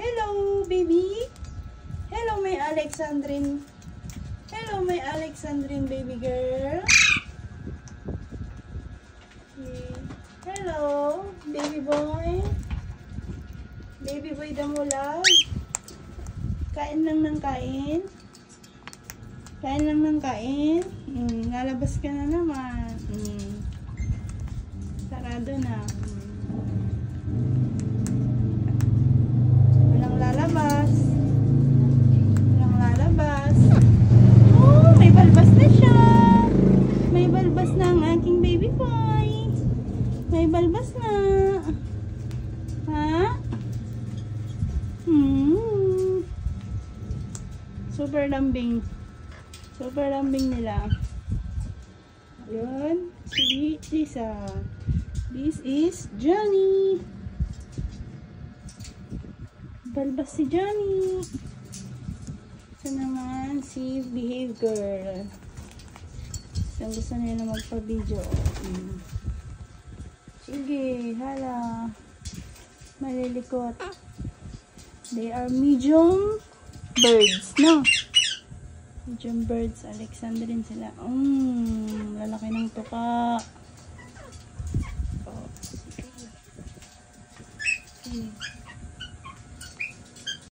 Hello, baby. Hello, my Alexandrine. Hello, my Alexandrine baby girl. Hello, baby boy. Baby boy damulag. Kain lang ng kain. Kain lang ng kain. Lalabas ka na naman. Sarado na. Walang lalabas. Walang lalabas. Oh, may balbas na siya. May balbas na ang aking baby boy. May balbas na. Ha? Super lambing. Super lambing nila. Ayun. Si Lisa. This is Johnny. Balbas si Johnny. Ito naman si Behave Girl. Gusto nila magpa-video. Sige, hala. Malilikot. They are medium birds, no? Medium birds. Alexandrine sila. Lalaki ng tuka.